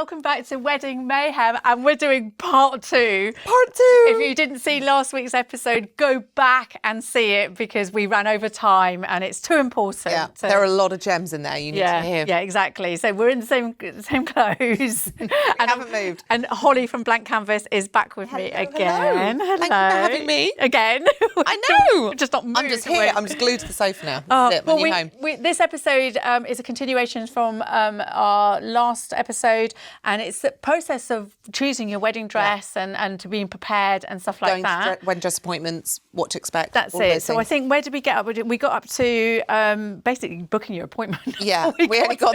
welcome back to Wedding Mayhem, and we're doing part two. Part two! If you didn't see last week's episode, go back and see it because we ran over time and it's too important. Yeah, there are a lot of gems in there you need to hear. Yeah, exactly. So we're in the same clothes. We haven't moved. And Holly from Blank Canvas is back with me again. Hello. Thank you for having me. Again. I know. Just not moved. I'm just here. I'm just glued to the sofa now. This is it, my new home. This episode is a continuation from our last episode, and it's the process of choosing your wedding dress and to being prepared and stuff like Going that. to wedding dress appointments, what to expect. That's it. So I think, where did we get up? We got up to basically booking your appointment. Yeah, we only got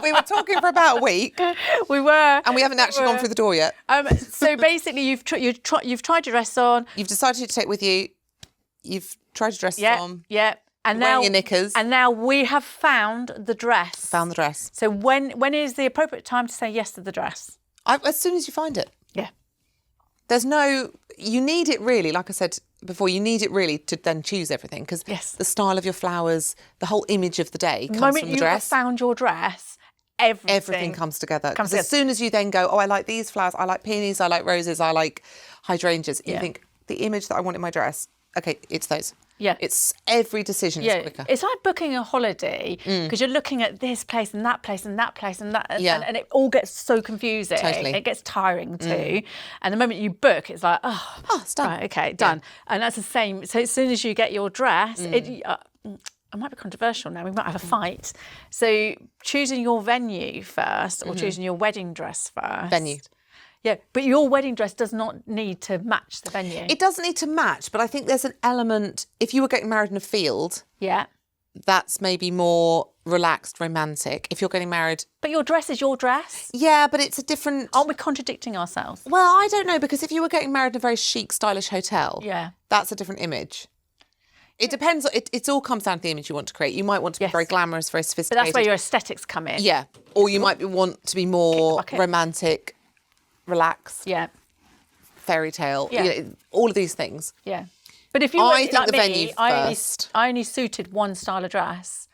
we were talking for about a week. We were. And we haven't actually gone through the door yet. So basically, you've tried your dress on. You've decided to take with you. You've tried your dress on. Yeah. And You're now wearing your knickers. And now we have found the dress. Found the dress. So when is the appropriate time to say yes to the dress? As soon as you find it. Yeah. You need it really, like I said before, you need it really to then choose everything, because the style of your flowers, the whole image of the day comes from the dress. The moment you have found your dress, everything comes together. Because as soon as you then go, I like these flowers, I like peonies, I like roses, I like hydrangeas, you think, the image that I want in my dress, okay, it's those. Yeah. It's every decision is quicker. It's like booking a holiday because you're looking at this place and that place and that place and that, and it all gets so confusing. Totally. It gets tiring too. And the moment you book, it's like, it's done. Right, okay, done. And that's the same. So as soon as you get your dress, it might be controversial now. We might have a fight. So choosing your venue first or choosing your wedding dress first. Venue. Yeah, but your wedding dress does not need to match the venue. It doesn't need to match, but I think there's an element, if you were getting married in a field, that's maybe more relaxed, romantic. If you're getting married... But your dress is your dress. Yeah, but it's a different... Aren't we contradicting ourselves? Well, I don't know, because if you were getting married in a very chic, stylish hotel, that's a different image. It depends. It all comes down to the image you want to create. You might want to be very glamorous, very sophisticated. But that's where your aesthetics come in. Yeah. Or you might want to be more romantic, relaxed, fairy tale, all of these things. Yeah. But if you I were think like the me, venue first. I only suited one style of dress.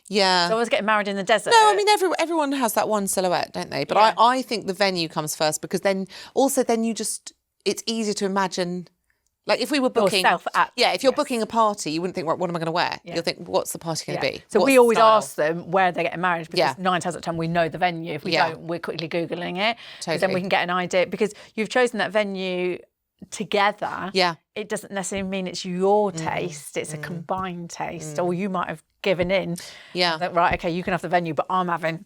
Yeah. So I was getting married in the desert. No, I mean, everyone has that one silhouette, don't they? But I think the venue comes first, because then it's easier to imagine. Like if we were booking, if you're booking a party, you wouldn't think, what am I going to wear? You'll think, what's the party going to be? So what's we always style? ask them where they're getting married, because 9 times out of 10 we know the venue. If we don't, we're quickly Googling it. Because then we can get an idea. Because you've chosen that venue together. Yeah. It doesn't necessarily mean it's your taste. It's a combined taste. Or you might have given in. Yeah. That, right, okay, you can have the venue, but I'm having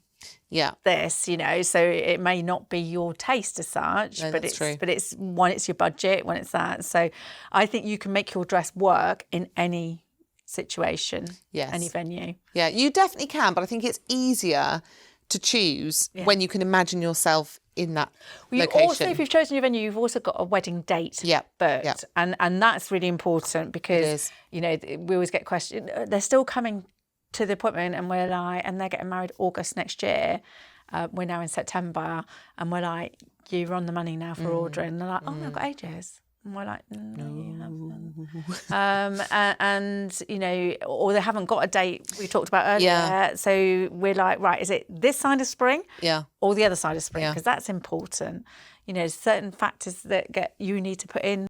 this, so it may not be your taste as such, but it's one, it's your budget, when it's that. So I think you can make your dress work in any situation, any venue. Yeah, you definitely can, but I think it's easier to choose when you can imagine yourself in that location. Also, if you've chosen your venue, you've also got a wedding date booked, and that's really important, because we always get questioned. They're still coming to the appointment, and we're like, and they're getting married August next year. We're now in September, and we're like, you're on the money now for ordering. And they're like, I've got ages. And we're like, no, you haven't. And or they haven't got a date we talked about earlier. Yeah. So we're like, right, is it this side of spring? Yeah. Or the other side of spring? Because that's important. Certain factors that you need to put in.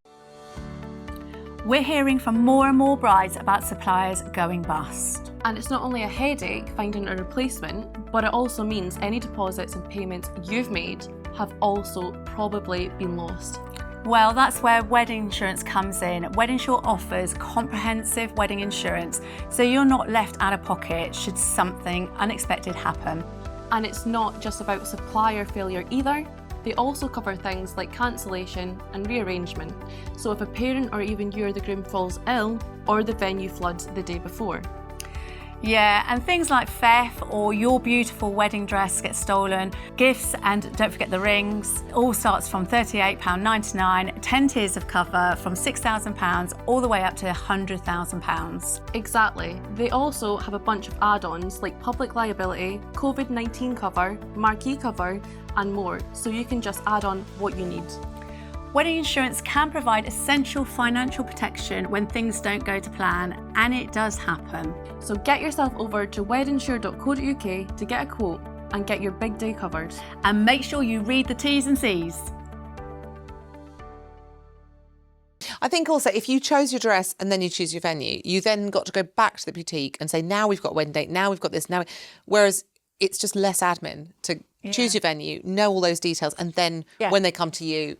We're hearing from more and more brides about suppliers going bust. And it's not only a headache finding a replacement, but it also means any deposits and payments you've made have also probably been lost. Well, that's where wedding insurance comes in. WeddingSure offers comprehensive wedding insurance, so you're not left out of pocket should something unexpected happen. And it's not just about supplier failure either. They also cover things like cancellation and rearrangement. So if a parent or even you or the groom falls ill, or the venue floods the day before. Yeah, and things like theft or your beautiful wedding dress gets stolen, gifts, and don't forget the rings, all starts from £38.99, 10 tiers of cover from £6,000 all the way up to £100,000. Exactly. They also have a bunch of add-ons like public liability, COVID-19 cover, marquee cover, and more, so you can just add on what you need. Wedding insurance can provide essential financial protection when things don't go to plan, and it does happen. So get yourself over to weddingsure.co.uk to get a quote and get your big day covered. And make sure you read the T's and C's. I think also if you chose your dress and then you choose your venue, you then got to go back to the boutique and say, now we've got a wedding date, now we've got this, now. Whereas it's just less admin to choose your venue, know all those details, and then when they come to you,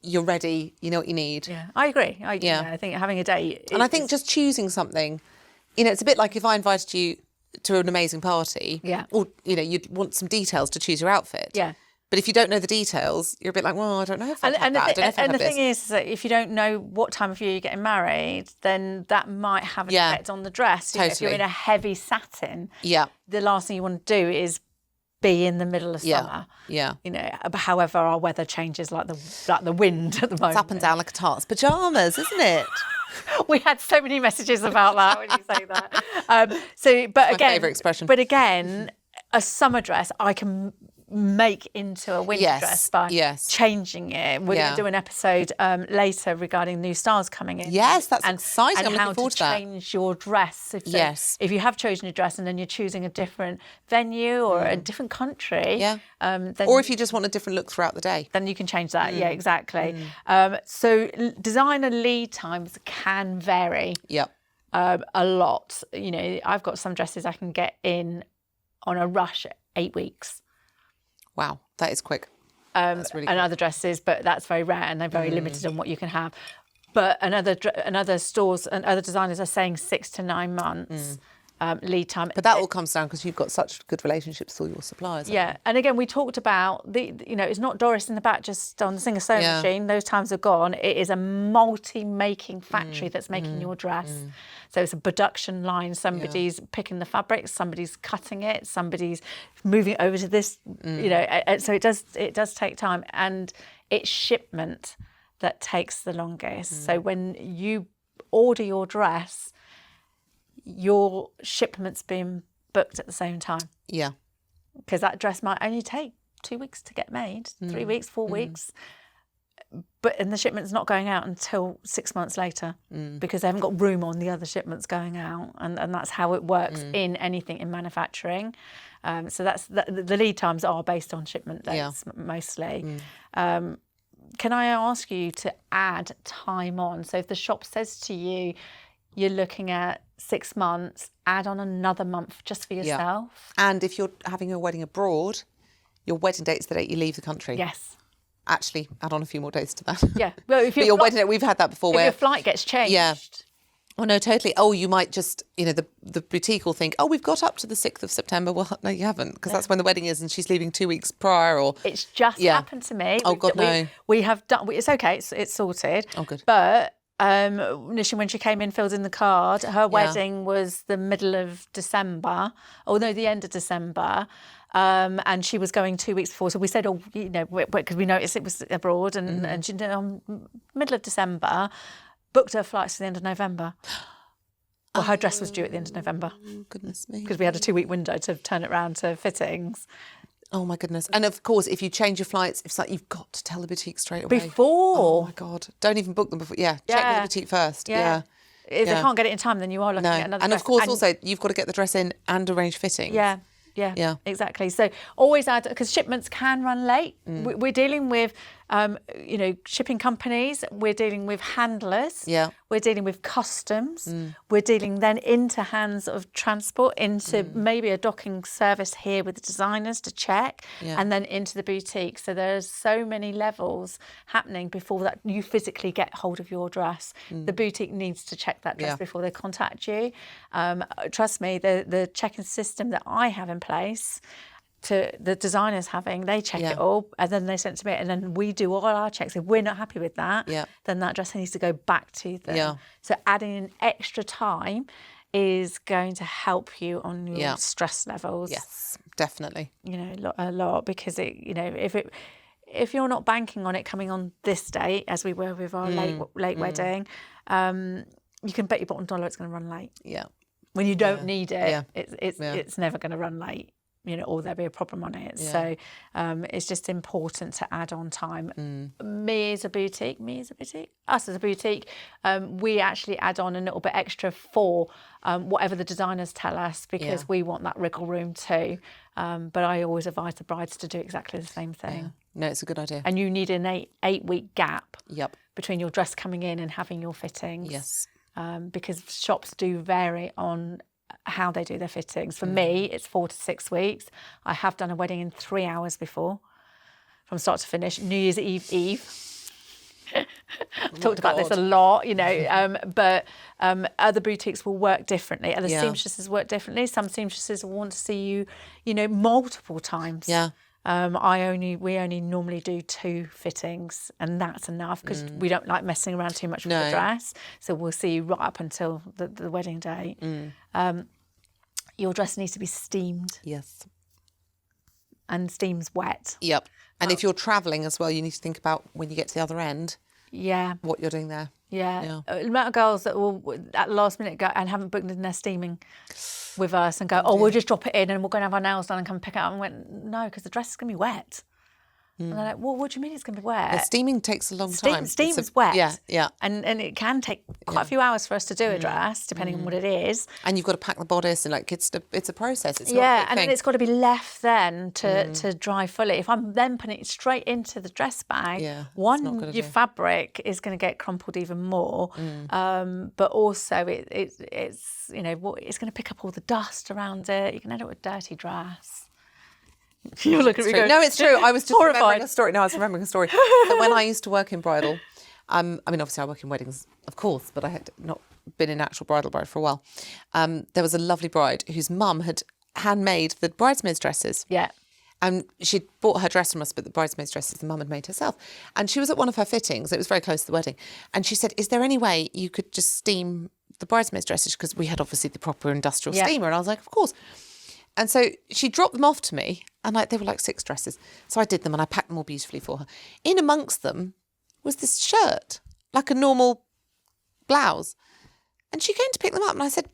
you're ready, you know what you need. Yeah, I agree. I think having a date. And I think just choosing something, you know, it's a bit like if I invited you to an amazing party, or, you know, you'd want some details to choose your outfit. Yeah. But if you don't know the details, you're a bit like, well, I don't know if I'd have that. I don't know if I'd have this. And the thing is that if you don't know what time of year you're getting married, then that might have an effect on the dress. Totally. If you're in a heavy satin, the last thing you want to do is be in the middle of summer. Yeah. You know, however, our weather changes like the wind at the moment. It's up and down like a tart's pyjamas, isn't it? We had so many messages about that when you say that. My favourite expression. But again, a summer dress I can make into a winter dress by changing it. We're going to do an episode later regarding new styles coming in. Yes, that's exciting. I'm looking forward to that. And how to change your dress. If you have chosen a dress and then you're choosing a different venue or a different country. Then, or if you just want a different look throughout the day. Then you can change that. Yeah, exactly. So designer lead times can vary. A lot. You know, I've got some dresses I can get in on a rush 8 weeks. Wow, that is quick. That's really quick. And other dresses, but that's very rare and they're very limited on what you can have. But another stores and other designers are saying 6 to 9 months lead time. But that all comes down because you've got such good relationships with all your suppliers. Yeah, and again, we talked about it's not Doris in the back just on the Singer sewing machine. Those times are gone. It is a multi-making factory that's making your dress. So it's a production line. Somebody's picking the fabrics, somebody's cutting it, somebody's moving over to this. You know, so it does take time, and it's shipment that takes the longest. So when you order your dress, your shipment's being booked at the same time. Yeah. Because that dress might only take 2 weeks to get made, 3 weeks, 4 weeks. And the shipment's not going out until 6 months later because they haven't got room on the other shipments going out. And that's how it works in anything in manufacturing. So the lead times are based on shipment dates mostly. Can I ask you to add time on? So if the shop says to you, you're looking at 6 months, add on another month just for yourself. And if you're having your wedding abroad, your wedding date's the date you leave the country. Yes. Actually, add on a few more days to that. Yeah. Well, if your wedding date, we've had that before. If your flight gets changed. Yeah. Oh, no, totally. Oh, you might just, you know, the boutique will think, oh, we've got up to the 6th of September. Well, no, you haven't, because that's when the wedding is and she's leaving 2 weeks prior. Or it's just happened to me. Oh, God, no. We have done, it's okay, it's sorted. Oh, good. But Nisha, when she came in, filled in the card, her wedding was the middle of December, the end of December. And she was going 2 weeks before. So we said, because we noticed it was abroad and she did middle of December, booked her flights to the end of November. Well, her dress was due at the end of November. Goodness me. Because we had a 2 week window to turn it around to fittings. Oh, my goodness. And, of course, if you change your flights, it's like you've got to tell the boutique straight away. Before. Oh, my God. Don't even book them before. Yeah, check with the boutique first. Yeah. If they can't get it in time, then you are looking at another And, dress. of course, also, you've got to get the dress in and arrange fittings. Yeah, exactly. So always add, because shipments can run late. We're dealing with, shipping companies. We're dealing with handlers. Yeah. We're dealing with customs. We're dealing then into hands of transport, into maybe a docking service here with the designers to check, and then into the boutique. So there's so many levels happening before that you physically get hold of your dress. The boutique needs to check that dress before they contact you. Trust me, the checking system that I have in place, to the designers having, they check it all and then they send it to me and then we do all our checks. If we're not happy with that, then that dress needs to go back to them. So adding in extra time is going to help you on your stress levels. Yes, definitely. A lot because if you're not banking on it coming on this date, as we were with our late wedding, you can bet your bottom dollar it's going to run late. Yeah. When you don't need it, it's never going to run late. or there'll be a problem on it. So it's just important to add on time. Us as a boutique, we actually add on a little bit extra for whatever the designers tell us, because we want that wriggle room too. But I always advise the brides to do exactly the same thing. Yeah. No, it's a good idea. And you need an 8-week gap between your dress coming in and having your fittings. Yes. Because shops do vary on how they do their fittings. For me, it's 4 to 6 weeks. I have done a wedding in 3 hours before, from start to finish. New Year's Eve. I've talked about this a lot, but other boutiques will work differently. Other seamstresses work differently. Some seamstresses will want to see you, multiple times. Yeah. We only normally do 2 fittings, and that's enough, because we don't like messing around too much with the dress. So we'll see you right up until the wedding day. Your dress needs to be steamed. Yes. And steam's wet. Yep. And if you're travelling as well, you need to think about when you get to the other end. Yeah. What you're doing there. Yeah. The amount of girls that will at the last minute go and haven't booked in their steaming with us and go, we'll just drop it in and we're going to have our nails done and come pick it up. And went, no, because the dress is going to be wet. And they're like, well, what do you mean it's going to be wet? Yeah, steaming takes a long time. Steam is wet. Yeah. And it can take quite a few hours for us to do a dress, depending on what it is. And you've got to pack the bodice, and it's a process. It's not and then it's got to be left then to dry fully. If I'm then putting it straight into the dress bag, your fabric is going to get crumpled even more. But also it's going to pick up all the dust around it. You can end up with a dirty dress. You're looking at me going, no, it's true. I was just horrified. remembering a story. No, I was remembering a story. So when I used to work in bridal, obviously I work in weddings, of course, but I had not been an actual bridal bride for a while. There was a lovely bride whose mum had handmade the bridesmaids' dresses. Yeah. And she'd bought her dress from us, but the bridesmaids' dresses the mum had made herself. And she was at one of her fittings. It was very close to the wedding. And she said, is there any way you could just steam the bridesmaids' dresses? Because we had obviously the proper industrial steamer. And I was like, of course. And so she dropped them off to me, and they were like 6 dresses. So I did them and I packed them all beautifully for her. In amongst them was this shirt, like a normal blouse. And she came to pick them up and I said,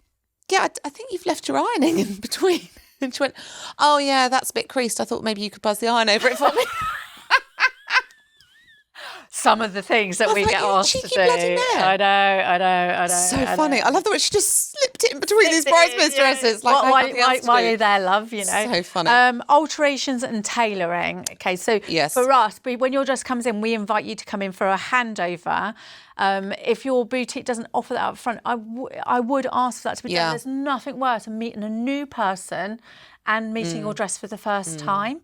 yeah, I think you've left your ironing in between. And she went, oh yeah, that's a bit creased. I thought maybe you could buzz the iron over it for me. Some of the things that we get asked to do. I know. So funny. I love the way she just slipped it in between these bridesmaids' dresses. Like why you're there, love, So funny. Alterations and tailoring. Okay, so for us, when your dress comes in, we invite you to come in for a handover. If your boutique doesn't offer that up front, I would ask for that to be done. There's nothing worse than meeting a new person and meeting your dress for the first time,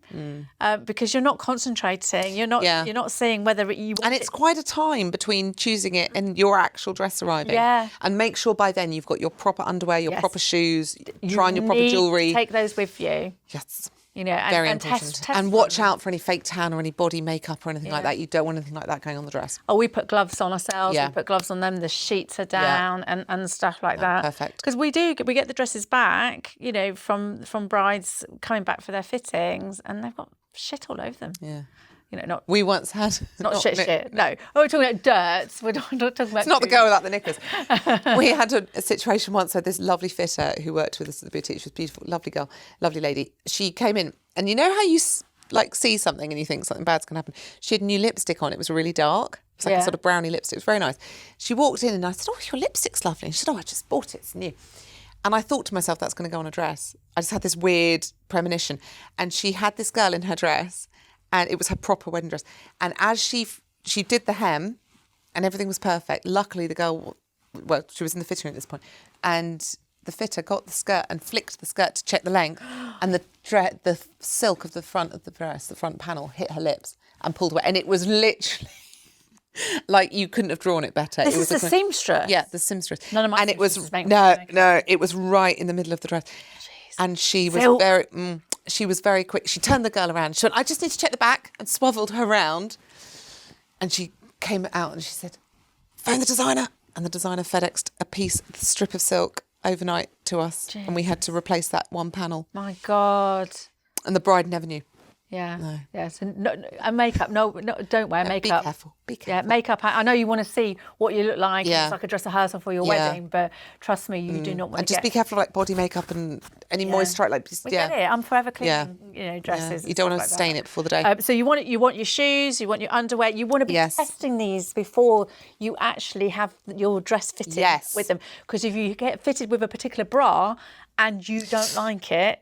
because you're not concentrating. You're not seeing whether you want and it's quite a time between choosing it and your actual dress arriving. Yeah. And make sure by then you've got your proper underwear, your proper shoes, try on your proper jewellery. Take those with you. Yes. Very important. Test and watch out for any fake tan or any body makeup or anything like that. You don't want anything like that going on the dress. Oh, we put gloves on ourselves. We put gloves on them. The sheets are down and stuff like that. Perfect. Because we get the dresses back, from brides coming back for their fittings, and they've got shit all over them. Yeah. Not we once had not shit. No, we're talking about dirt. We're not talking about. It's not the girl without the knickers. We had a situation once where this lovely fitter who worked with us at the boutique, she was beautiful, lovely girl, lovely lady. She came in, and you know how you see something and you think something bad's going to happen. She had new lipstick on. It was really dark. It was like a sort of brownie lipstick. It was very nice. She walked in and I said, "Oh, your lipstick's lovely." And she said, "Oh, I just bought it. It's new." And I thought to myself, that's going to go on a dress. I just had this weird premonition. And she had this girl in her dress. And it was her proper wedding dress. And as she did the hem and everything was perfect, luckily the girl, she was in the fitting room at this point, and the fitter got the skirt and flicked the skirt to check the length, and the silk of the front of the dress, the front panel, hit her lips and pulled away. And it was literally like you couldn't have drawn it better. This is the seamstress? Yeah, the seamstress. None of my and it was, no, it was right in the middle of the dress. Jeez. And she was very... she was very quick. She turned the girl around. She went, "I just need to check the back," and swaveled her round. And she came out and she said, "Phone the designer." And the designer FedExed a strip of silk overnight to us. Jeez. And we had to replace that one panel. My God. And the bride never knew. Yeah. No. Yeah. So and makeup. No, don't wear makeup. Be careful. Be careful. Yeah, makeup. I know you want to see what you look like. Yeah. It's like a dress rehearsal for your wedding, but trust me, you do not want to. And just be careful of like body makeup and any moisturiser. Like, get it. I'm forever cleaning, dresses. You don't want to stain it before the day. So you want your shoes, you want your underwear. You want to be testing these before you actually have your dress fitted with them. Because if you get fitted with a particular bra and you don't like it,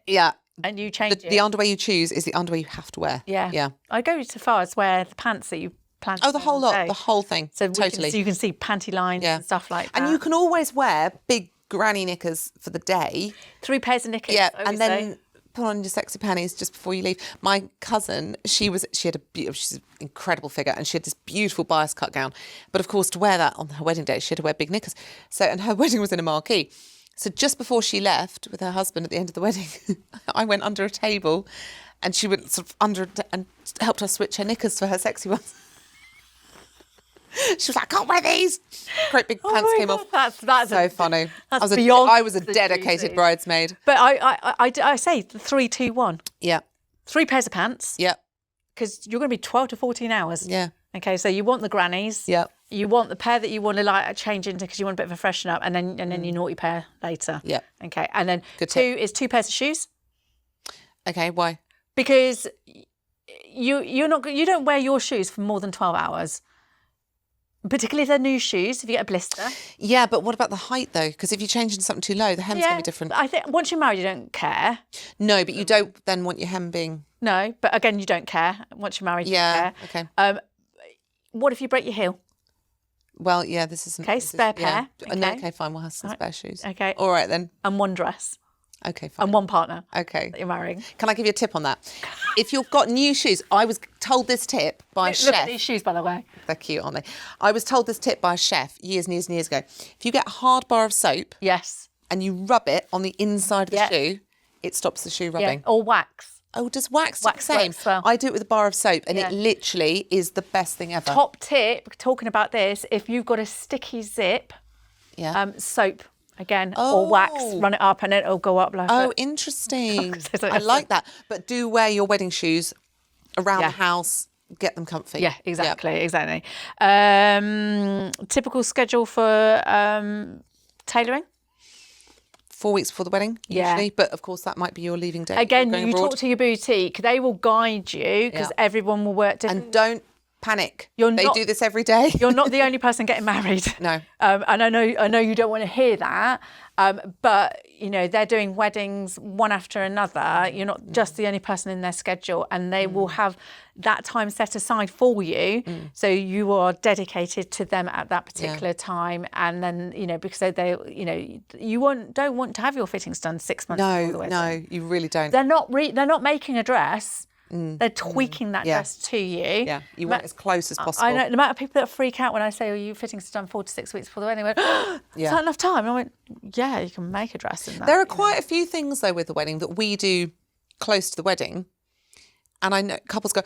and you change it. The underwear you choose is the underwear you have to wear. Yeah. I go so far as wear the pants that you plan to the whole lot, the whole thing. So totally. You can see panty lines and stuff like that. And you can always wear big granny knickers for the day. 3 pairs of knickers. Yeah, and then put on your sexy panties just before you leave. My cousin, she's an incredible figure, and she had this beautiful bias cut gown. But of course, to wear that on her wedding day, she had to wear big knickers. And her wedding was in a marquee. So just before she left with her husband at the end of the wedding, I went under a table and she went sort of under and helped her switch her knickers for her sexy ones. She was like, I can't wear these. Great big pants came off. That's so funny. I was a dedicated bridesmaid. But I say 3, 2, 1. Yeah. 3 pairs of pants. Yeah. Because you're going to be 12 to 14 hours. Yeah. Okay, so you want the grannies. Yeah. You want the pair that you want to like change into because you want a bit of a freshen up, and then your naughty pair later. Yeah. Okay, and then 2 pairs of shoes. Okay, why? Because you don't wear your shoes for more than 12 hours. Particularly if they're new shoes, if you get a blister. Yeah, but what about the height though? Because if you change into something too low, the hem's going to be different. I think once you're married, you don't care. No, but you don't then want your hem being... No, but again, you don't care. Once you're married, you don't care. Okay. What if you break your heel? Well, yeah, this isn't... Okay, spare pair. Yeah. No, okay, fine, we'll have some spare shoes. Okay. All right then. And 1 dress. Okay, fine. And 1 partner. Okay. That you're marrying. Can I give you a tip on that? If you've got new shoes, I was told this tip by a chef. Look at these shoes, by the way. They're cute, aren't they? I was told this tip by a chef years and years and years ago. If you get a hard bar of soap... Yes. ...and you rub it on the inside of the shoe, it stops the shoe rubbing. Yeah. Or wax. Oh, does wax do the same? Well. I do it with a bar of soap, and it literally is the best thing ever. Top tip, talking about this, if you've got a sticky zip, soap again, or wax, run it up, and it'll go up like that. Interesting. I like that. But do wear your wedding shoes around the house. Get them comfy. Yeah, exactly. Typical schedule for tailoring? 4 weeks before the wedding, usually. But of course, that might be your leaving date. Again, you talk to your boutique. They will guide you because everyone will work different. And don't panic. They do this every day. You're not the only person getting married. No. And I know you don't want to hear that. But, they're doing weddings one after another. You're not just the only person in their schedule, and they will have that time set aside for you. So you are dedicated to them at that particular time. And then, because you don't want to have your fittings done 6 months before the wedding. No, you really don't. They're not making a dress. They're tweaking that dress to you. Yeah, you want it as close as possible. I know the amount of people that freak out when I say, your fittings are done 4 to 6 weeks before the wedding. They went, is that enough time? And I went, yeah, you can make a dress in that. There are quite a few things, though, with the wedding that we do close to the wedding. And I know couples go,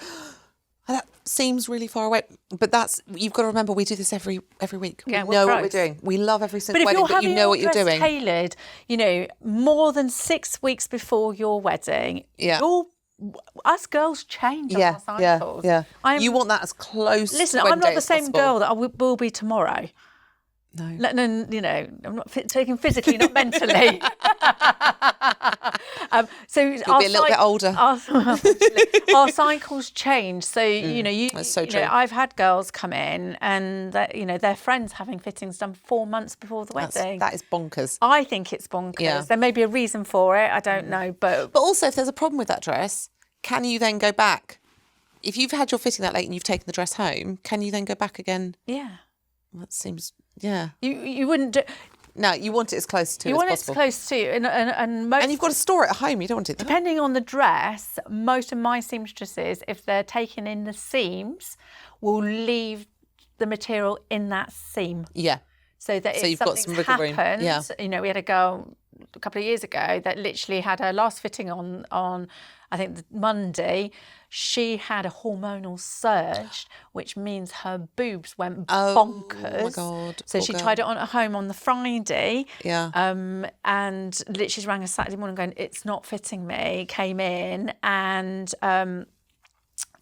that seems really far away. But you've got to remember, we do this every week. Yeah, we know what we're doing. We love every single wedding, but you know what you're doing. But if you're having your dress tailored, more than 6 weeks before your wedding, us girls change on our cycles. Yeah. You want that as close to Listen, wedding I'm not day the same possible. girl that I will be tomorrow. No. I'm not taking physically, not mentally. So you'll be a little bit older. Our cycles change. So that's so true. I've had girls come in and their friends having fittings done 4 months before the wedding. That is bonkers. I think it's bonkers. Yeah. There may be a reason for it. I don't know, but also if there's a problem with that dress, can you then go back? If you've had your fitting that late and you've taken the dress home, can you then go back again? Yeah. That seems, yeah. You wouldn't do... No, you want it as close to as possible. You want it as close to, and you've got to store it at home. You don't want it. Depending on the dress, most of my seamstresses, if they're taking in the seams, will leave the material in that seam. Yeah. So that if you've got some wiggle room. Yeah. We had a girl a couple of years ago that literally had her last fitting on I think the Monday. She had a hormonal surge, which means her boobs went bonkers. Oh my God. So she tried it on at home on the Friday. Yeah. And literally rang us Saturday morning going, it's not fitting me. Came in and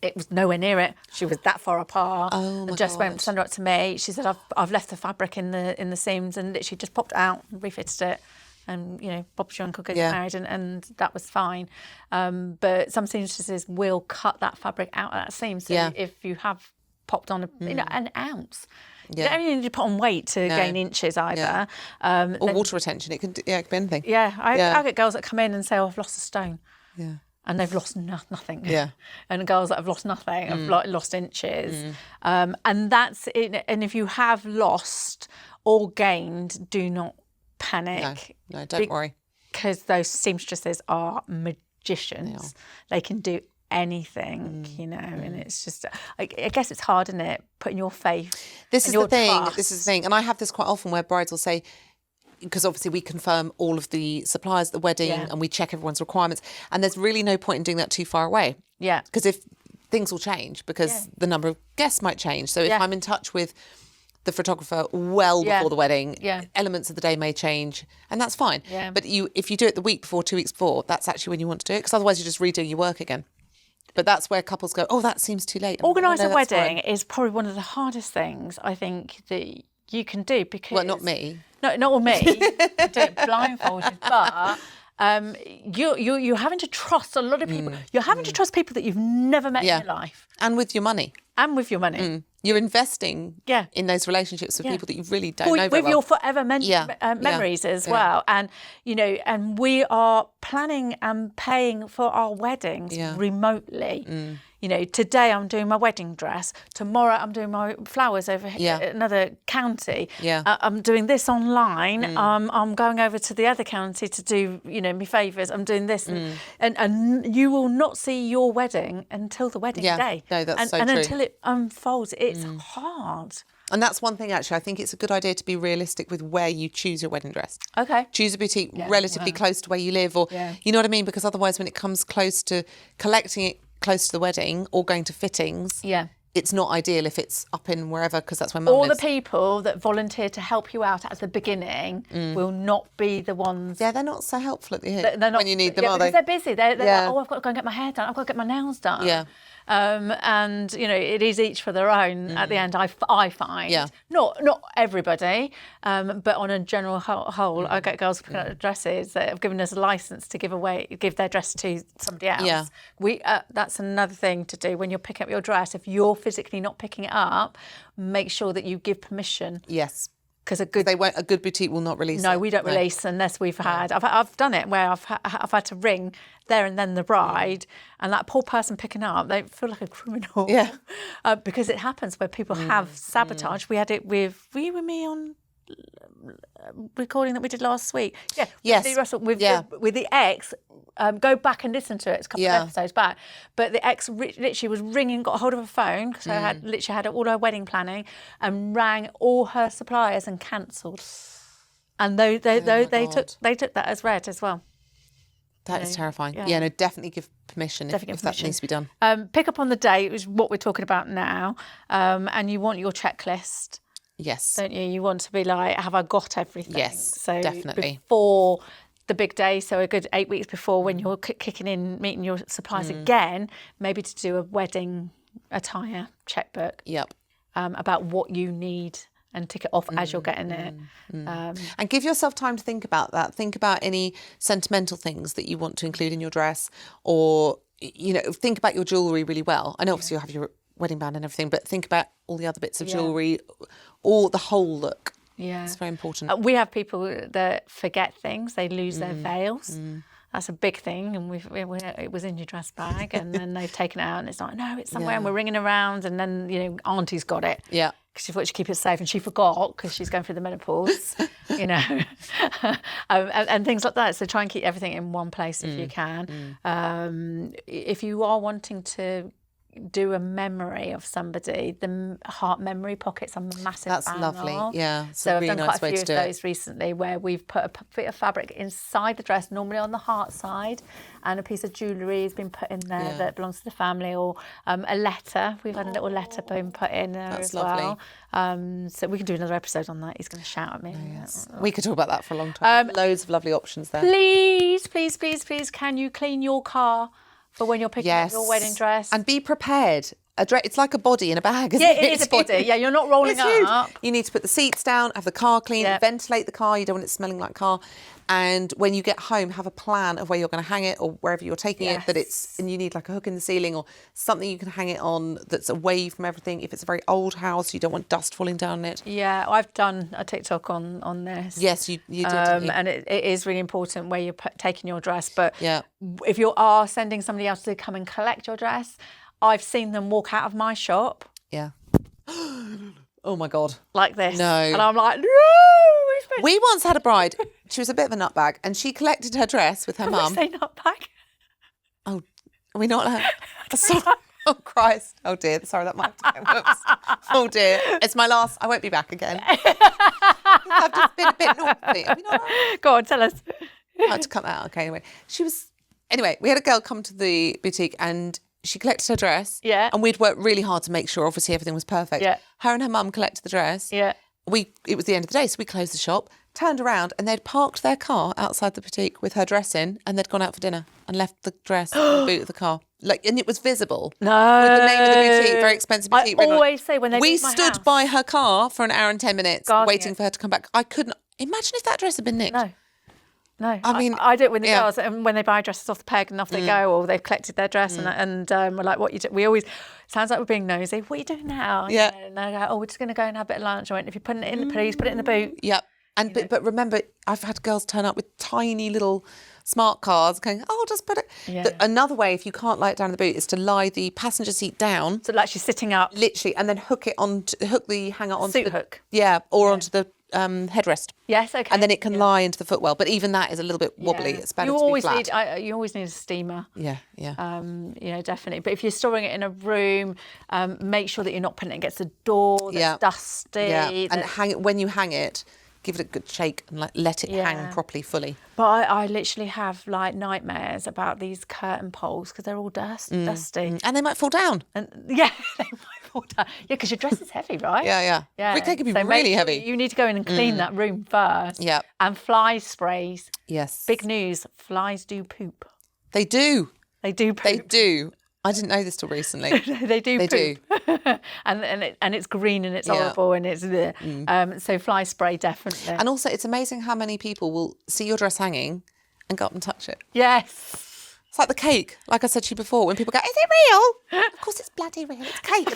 It was nowhere near it. She was that far apart. Oh my and Jess God. went send her up to me. She said, I've left the fabric in the seams, and literally just popped it out and refitted it. And, you know, Bob's your uncle gets married, and that was fine. But some seamstresses will cut that fabric out of that seam. So if you have popped on an ounce, you don't even need to put on weight to gain inches either. Or water retention. It could be anything. Yeah, I get girls that come in and say, I've lost a stone. Yeah. And they've lost nothing. Yeah. And girls that have lost nothing have lost inches. And that's it. And if you have lost or gained, do not panic. No, don't worry. Because those seamstresses are magicians. They can do anything, you know, and it's just, I guess it's hard, isn't it? Putting your faith. This is the thing. And I have this quite often where brides will say, because obviously we confirm all of the suppliers at the wedding and we check everyone's requirements, and there's really no point in doing that too far away. Yeah. Because if things will change, because the number of guests might change. So if I'm in touch with the photographer before the wedding, elements of the day may change, and that's fine. Yeah. But if you do it the week before, 2 weeks before, that's actually when you want to do it, because otherwise you're just redoing your work again. But that's where couples go, oh, that seems too late. Organising a wedding is probably one of the hardest things I think that you can do, because... Well, not me. No, not me. You do it blindfolded, but you're having to trust a lot of people. You're having to trust people that you've never met in your life. And with your money. You're investing in those relationships with people that you really don't know very well. With your forever memories as well. And, you know, and we are planning and paying for our weddings remotely. You know, today I'm doing my wedding dress. Tomorrow I'm doing my flowers over here in another county. I'm doing this online. I'm going over to the other county to do, you know, me favours. I'm doing this. And you will not see your wedding until the wedding day. No, that's so true. And until it unfolds, it's hard. And that's one thing, actually. I think it's a good idea to be realistic with where you choose your wedding dress. Okay. Choose a boutique relatively close to where you live, or, you know what I mean? Because otherwise, when it comes close to collecting it close to the wedding or going to fittings, it's not ideal if it's up in wherever, because that's where mum lives. All the people that volunteer to help you out at the beginning will not be the ones... Yeah, they're not so helpful at the end when you need them, are they? Because they're busy. They're like, oh, I've got to go and get my hair done. I've got to get my nails done. Yeah. And, you know, it is each for their own at the end, I find. Yeah. Not everybody, but on a general whole, I get girls picking up dresses that have given us a licence to give their dress to somebody else. Yeah. That's another thing to do when you're picking up your dress. If you're physically not picking it up, make sure that you give permission. Yes. Because a good boutique will not release it. No, we don't release unless we've had... I've done it where I've had to ring there and then the bride, and that poor person picking up, they feel like a criminal. Yeah. Because it happens where people have sabotage. We had it with... Were you with me on recording that we did last week? Yeah. Yes. With the ex... go back and listen to it. It's a couple of episodes back. But the ex literally was ringing, got hold of her phone, because I had all her wedding planning, and rang all her suppliers and cancelled. And they took that as read as well. That is terrifying. Yeah, no, definitely give permission if that needs to be done. Pick up on the date, which is what we're talking about now. And you want your checklist. Yes. Don't you? You want to be like, have I got everything? Yes, so definitely. Before the big day, so a good 8 weeks before, when you're kicking in, meeting your suppliers again, maybe to do a wedding attire checkbook. Yep. About what you need, and tick it off as you're getting it. And give yourself time to think about that. Think about any sentimental things that you want to include in your dress, or, you know, think about your jewellery really well. I know obviously you'll have your wedding band and everything, but think about all the other bits of jewellery, or the whole look. Yeah. It's very important. We have people that forget things. They lose their veils. That's a big thing, and it was in your dress bag, and then they've taken it out, and it's like, no, it's somewhere, and we're ringing around, and then, you know, Auntie's got it. Yeah. Because she thought she'd keep it safe, and she forgot because she's going through the menopause, you know, and things like that. So try and keep everything in one place if you can. If you are wanting to do a memory of somebody, the heart memory pockets I'm a massive fan of. That's lovely, yeah. So I've done quite a few of those recently, where we've put a bit of fabric inside the dress, normally on the heart side, and a piece of jewellery has been put in there that belongs to the family, or a letter. We've had a little letter being put in there as well. So we can do another episode on that. He's going to shout at me. Yes. We could talk about that for a long time. Loads of lovely options there. Please, can you clean your car for when you're picking up your wedding dress. And be prepared. It's like a body in a bag, isn't it? Yeah, it is a body. Yeah, you're not rolling it up. You need to put the seats down, have the car clean, ventilate the car. You don't want it smelling like a car. And when you get home, have a plan of where you're going to hang it or wherever you're taking it. And you need like a hook in the ceiling or something you can hang it on that's away from everything. If it's a very old house, you don't want dust falling down it. Yeah, I've done a TikTok on this. Yes, you did. And it is really important where you're taking your dress. But if you are sending somebody else to come and collect your dress, I've seen them walk out of my shop. Yeah. Oh my God. Like this. No. And I'm like, no. We once had a bride. She was a bit of a nutbag, and she collected her dress with her mum. Say nutbag. Oh, are we not? Sorry. Oh Christ. Oh dear. Sorry, that might have to go. Whoops. Oh dear. It's my last. I won't be back again. I've just been a bit naughty. Are we not right? Go on, tell us. I had to cut that out. Okay. Anyway, we had a girl come to the boutique and she collected her dress. Yeah. And we'd worked really hard to make sure, obviously, everything was perfect. Yeah. Her and her mum collected the dress. Yeah. It was the end of the day, so we closed the shop, turned around, and they'd parked their car outside the boutique with her dress in, and they'd gone out for dinner and left the dress in the boot of the car. And it was visible. No. With the name of the boutique, very expensive boutique. I always say when they we leave my stood house, by her car for an hour and 10 minutes waiting for her to come back. I couldn't imagine if that dress had been nicked. No, I mean, I do it with the girls, and when they buy dresses off the peg and off they go, or they've collected their dress, and we're like, "What you do?" We always sounds like we're being nosy. What are you doing now? Yeah. And they go, "Oh, we're just going to go and have a bit of lunch." I went, "If you're putting it in, please put it in the boot." Yep. And but remember, I've had girls turn up with tiny little smart cars going, "Oh, just put it." Yeah. Another way, if you can't lie it down in the boot, is to lie the passenger seat down, so like she's sitting up, literally, and then hook the hanger onto suit hook. Yeah, or onto the headrest. Yes, okay. And then it can lie into the footwell, but even that is a little bit wobbly. It's better to be flat. You always need a steamer. Yeah. Definitely. But if you're storing it in a room, make sure that you're not putting it against a door that's dusty. Yeah, and hang it when you hang it. Give it a good shake and let it hang properly, fully. But I literally have like nightmares about these curtain poles because they're all dusty. And they might fall down. And they might fall down. Yeah, because your dress is heavy, right? Yeah. They can be really heavy. You need to go in and clean that room first. Yeah. And fly sprays. Yes. Big news, flies do poop. They do. They do poop. They do. I didn't know this till recently. They do. They poop. Do. and it's green and it's horrible and it's so fly spray definitely. And also, it's amazing how many people will see your dress hanging and go up and touch it. Yes. It's like the cake. Like I said to you before, when people go, "Is it real?" Of course, it's bloody real. It's cake.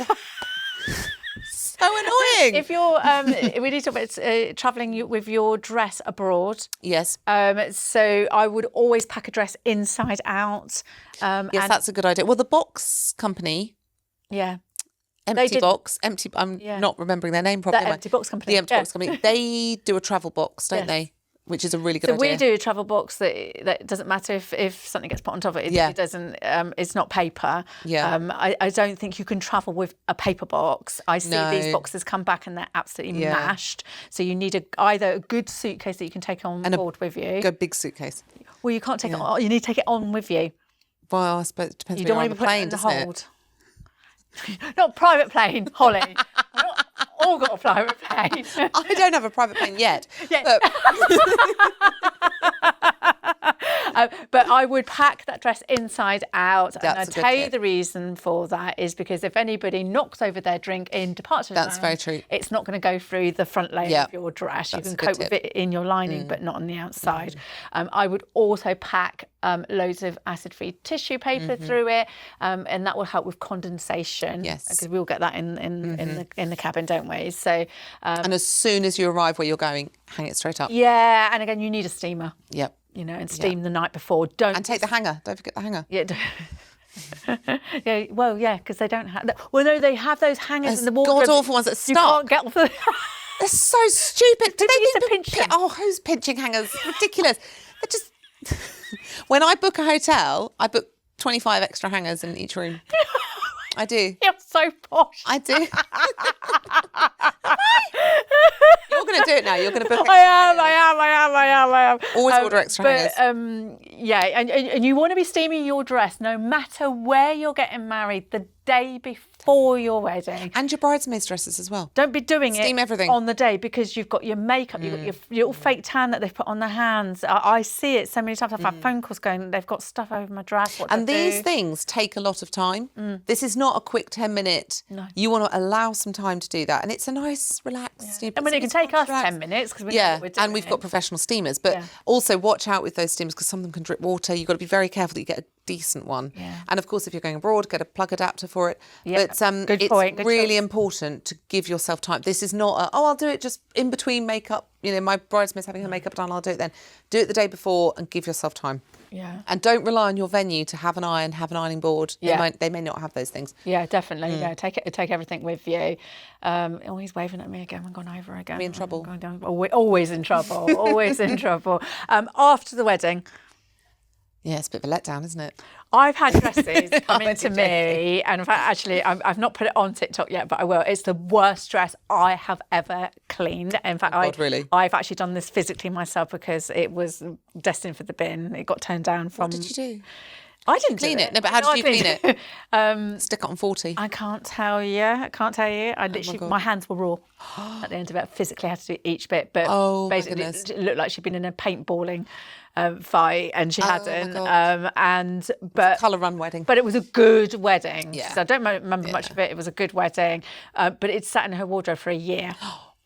So annoying. If you're, we need to talk about travelling with your dress abroad. Yes. So I would always pack a dress inside out. Yes, that's a good idea. Well, the box company. Yeah. Empty Box. I'm not remembering their name properly. The Empty Box Company. The Empty Box Company. They do a travel box, don't they? Which is a really good idea. So we do a travel box that doesn't matter if something gets put on top of it. It doesn't. It's not paper. Yeah. I don't think you can travel with a paper box. I see these boxes come back and they're absolutely mashed. So you need either a good suitcase that you can take on board with you. A big suitcase. Well, you can't take it on. You need to take it on with you. Well, I suppose it depends. You don't want to be plane, doesn't it? Not private plane, Holly. We're not all got a private plane. I don't have a private plane yet. But I would pack that dress inside out. And I'll tell you the reason for that is because if anybody knocks over their drink in departure lounge, very true. It's not going to go through the front layer of your dress. You can cope with it in your lining, but not on the outside. I would also pack loads of acid-free tissue paper through it, and that will help with condensation. Yes, because we all get that in the cabin, don't we? So, and as soon as you arrive where you're going, hang it straight up. Yeah, and again, you need a steamer. Yep. And steam the night before. And take the hanger. Don't forget the hanger. Yeah. Because they don't have. Well, no, they have those hangers in the wardrobe. God awful ones that stuck. You can't get them. They're so stupid. Do they think pinch them? Oh, who's pinching hangers? Ridiculous. They're just. When I book a hotel, I book 25 extra hangers in each room. I do. You're so posh. I do. You're going to do it now. You're going to book it. I am. Always order extra hangers. And you want to be steaming your dress no matter where you're getting married the day before. for your wedding. And your bridesmaids dresses as well. Don't be doing Steam it everything on the day because you've got your makeup, you've got your little fake tan that they've put on their hands. I see it so many times. I've had phone calls going, they've got stuff over my dress. What and these things take a lot of time. This is not a quick 10-minute. No. You want to allow some time to do that. And it's a nice, relaxed... I mean, it can take us 10 minutes because we know what we're doing. And we've got professional steamers. But also watch out with those steamers because some of them can drip water. You've got to be very careful that you get a decent one. Yeah. And of course, if you're going abroad, get a plug adapter for it. Yeah. But it's really important to give yourself time. This is not I'll do it just in between makeup. You know, my bridesmaid's having her makeup done, I'll do it then. Do it the day before and give yourself time. Yeah. And don't rely on your venue to have an iron, have an ironing board. Yeah. They may not have those things. Yeah, definitely. Yeah, take everything with you. He's waving at me again. I've gone over again. Are we in trouble? Always in trouble. Always in trouble. After the wedding. Yeah, it's a bit of a letdown, isn't it? I've had dresses come into me, and in fact, actually, I've not put it on TikTok yet, but I will. It's the worst dress I have ever cleaned. In fact, really? I've actually done this physically myself because it was destined for the bin. It got turned down from... What did you do? I didn't clean do it. No, but how did you clean it? Stick it on 40. I can't tell you. I literally, my hands were raw at the end of it. I physically had to do each bit, but basically it looked like she'd been in a paintballing fight, and she hadn't. But colour run wedding. But it was a good wedding. Yeah. So I don't remember much of it. It was a good wedding, but it sat in her wardrobe for a year.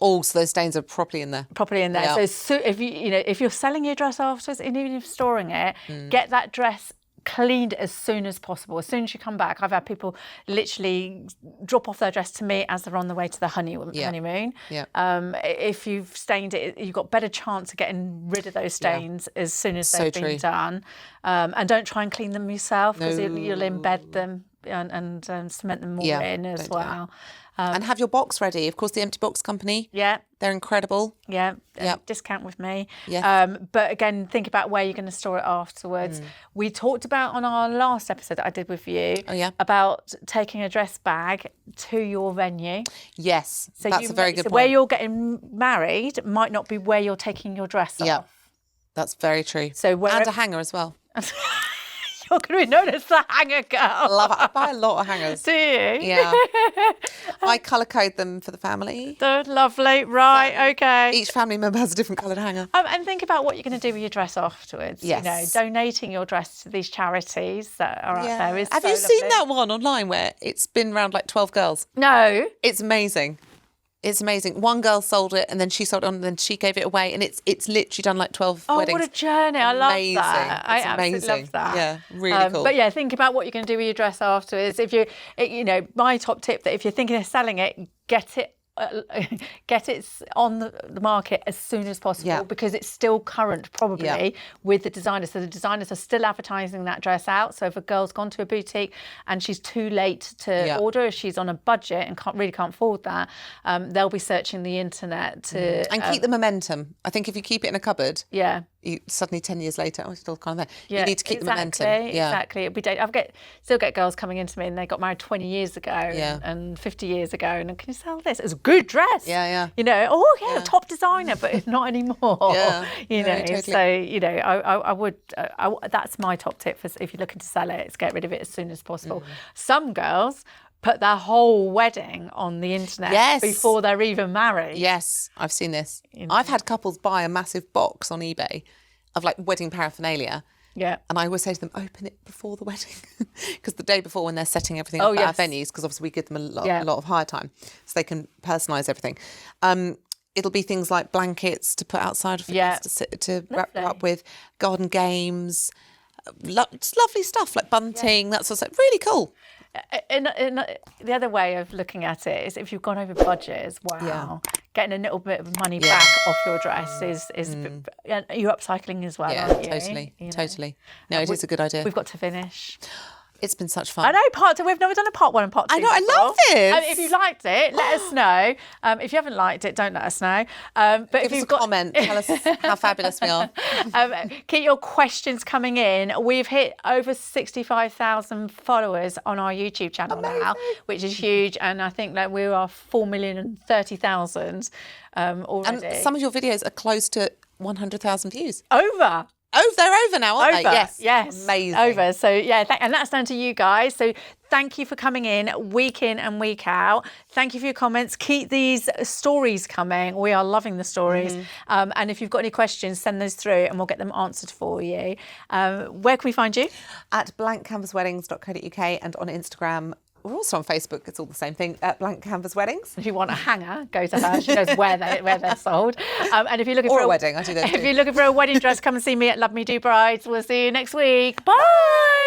Oh, so those stains are properly in there. Yeah. So if you're selling your dress afterwards, and even if you're storing it, get that dress cleaned as soon as possible. As soon as you come back, I've had people literally drop off their dress to me as they're on the way to the honeymoon. Yeah. If you've stained it, you've got better chance of getting rid of those stains as soon as they've been done. And don't try and clean them yourself because you'll embed them and cement them more in as well. And have your box ready. Of course, the Empty Box Company. Yeah. They're incredible. Yeah. Discount with me. Yeah. But again, think about where you're going to store it afterwards. We talked about on our last episode that I did with you about taking a dress bag to your venue. Yes, so that's a very good point. Where you're getting married might not be where you're taking your dress off. Yeah, that's very true. So and a hanger as well. You're going to be known as the hanger girl. Love it. I buy a lot of hangers. Do you? Yeah. I colour code them for the family. They're lovely. Right, so okay. Each family member has a different coloured hanger. And think about what you're going to do with your dress afterwards. Yes. You know, donating your dress to these charities that are out there is Have you seen that one online where it's been around like 12 girls? No. It's amazing. It's amazing. One girl sold it and then she sold it on and then she gave it away, and it's literally done like 12 weddings. Oh, what a journey. I love that. I absolutely love that. Yeah, really cool. But yeah, think about what you're going to do with your dress afterwards. If my top tip that if you're thinking of selling it, get it on the market as soon as possible because it's still current probably with the designers. So the designers are still advertising that dress out. So if a girl's gone to a boutique and she's too late to order, if she's on a budget and can't afford that, they'll be searching the internet to... And keep the momentum. I think if you keep it in a cupboard... You suddenly 10 years later, it's still kind of there. You need to keep the momentum. Exactly. It'll be still get girls coming into me and they got married 20 years ago and 50 years ago. And can you sell this? It's a good dress. Yeah. You know, top designer, but it's not anymore. You know, totally. So, you know, I would, that's my top tip for if you're looking to sell it, is get rid of it as soon as possible. Some girls put their whole wedding on the internet before they're even married. Yes, I've seen this. You know. I've had couples buy a massive box on eBay of like wedding paraphernalia. Yeah. And I always say to them, open it before the wedding. Because the day before when they're setting everything up at our venues, because obviously we give them a lot of hire time so they can personalise everything. It'll be things like blankets to put outside of to wrap up with, garden games, lovely stuff like bunting, that sort of stuff. Really cool. And the other way of looking at it is if you've gone over budget as well, getting a little bit of money back off your dress is you're upcycling as well, aren't you? Totally. No, it is a good idea. We've got to finish. It's been such fun. I know we've never done a part 1 and part 2. I know, before. I love this. If you liked it, let us know. If you haven't liked it, don't let us know. But give us a comment. Tell us how fabulous we are. Keep your questions coming in. We've hit over 65,000 followers on our YouTube channel now, which is huge. And I think that we are 4,030,000 already. And some of your videos are close to 100,000 views. Over. Oh, they're over now, aren't they? Yes. Amazing. Over. So yeah, and that's down to you guys. So thank you for coming in and week out. Thank you for your comments. Keep these stories coming. We are loving the stories. And if you've got any questions, send those through and we'll get them answered for you. Where can we find you? At blankcanvasweddings.co.uk and on Instagram. We're also on Facebook. It's all the same thing. At Blank Canvas Weddings. If you want a hanger, go to her. She knows where they're sold. And if you're looking for a wedding, I do that. If you're looking for a wedding dress, come and see me at Love Me Do Brides. We'll see you next week. Bye.